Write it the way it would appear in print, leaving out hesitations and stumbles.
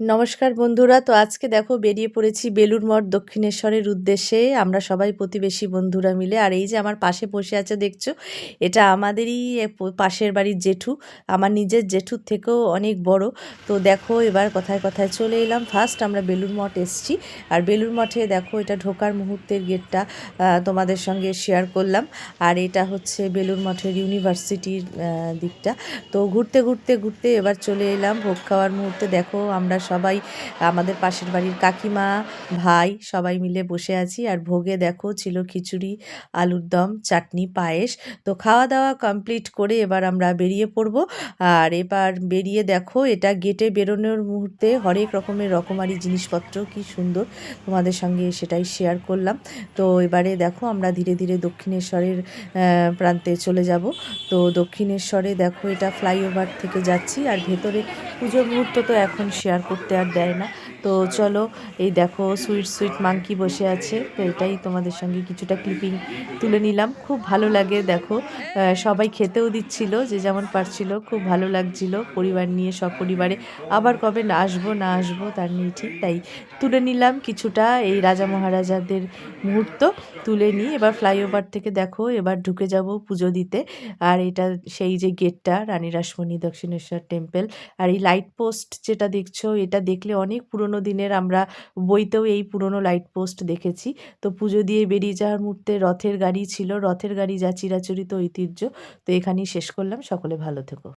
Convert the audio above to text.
নমস্কার বন্ধুরা, তো আজকে দেখো বেরিয়ে পড়েছি বেলুড় মঠ দক্ষিণেশ্বরের উদ্দেশ্যে। আমরা সবাই প্রতিবেশী বন্ধুরা মিলে। আর এই যে আমার পাশে বসে আছে দেখছো, এটা আমাদেরই পাশের বাড়ির জেঠু, আমার নিজের জেঠুর থেকেও অনেক বড়। তো দেখো এবার কথায় কথায় চলে এলাম। ফার্স্ট আমরা বেলুড় মঠ এসছি, আর বেলুড় মঠে দেখো এটা ঢোকার মুহূর্তের গেটটা তোমাদের সঙ্গে শেয়ার করলাম। আর এটা হচ্ছে বেলুড় মঠের ইউনিভার্সিটির দিকটা। তো ঘুরতে ঘুরতে ঘুরতে এবার চলে এলাম ভোগ খাওয়ার মুহূর্তে। দেখো আমরা সবাই, আমাদের পাশের বাড়ির কাকিমা, ভাই সবাই মিলে বসে আছি। আর ভোগে দেখো ছিল খিচুড়ি, আলুর দম, চাটনি, পায়েস। তো খাওয়া দাওয়া কমপ্লিট করে এবার আমরা বেরিয়ে পড়ব। আর এবার বেরিয়ে দেখো এটা গেটে বেরোনোর মুহূর্তে হরেক রকমের রকমারি জিনিসপত্র, কি সুন্দর, তোমাদের সঙ্গে সেটাই শেয়ার করলাম। তো এবারে দেখো আমরা ধীরে ধীরে দক্ষিণেশ্বরের প্রান্তে চলে যাব। তো দক্ষিণেশ্বরে দেখো এটা ফ্লাইওভার থেকে যাচ্ছি, আর ভেতরে পুজোর মুহূর্ত তো এখন শেয়ার করতে আর দেয় না। তো চলো, এই দেখো সুইট সুইট মাংকি বসে আছে। তো এটাই তোমাদের সঙ্গে কিছুটা ক্লিপিং তুলে নিলাম। খুব ভালো লাগে দেখো, সবাই খেতেও দিচ্ছিল যে যেমন পারছিল। খুব ভালো লাগছিল পরিবার নিয়ে, সব পরিবারে। আবার কবে না আসবো তার নেই ঠিক, তাই তুলে নিলাম কিছুটা এই রাজা মহারাজাদের মুহূর্ত তুলে নিই। এবার ফ্লাইওভার থেকে দেখো এবার ঢুকে যাব পুজো দিতে। আর এটা সেই যে গেটটা, রানী রাসমণি দক্ষিণেশ্বর টেম্পল। আর এই লাইট পোস্ট যেটা দেখছো, এটা দেখলে অনেক পুরনো দিনের, আমরা বইতেও এই পুরনো লাইট পোস্ট দেখেছি। তো পুজো দিয়ে বেরিয়ে যাওয়ার মুহূর্তে রথের গাড়ি ছিল, রথের গাড়ি যা চিরাচরিত ঐতিহ্য। তো এখানেই শেষ করলাম। সকলে ভালো থেকো।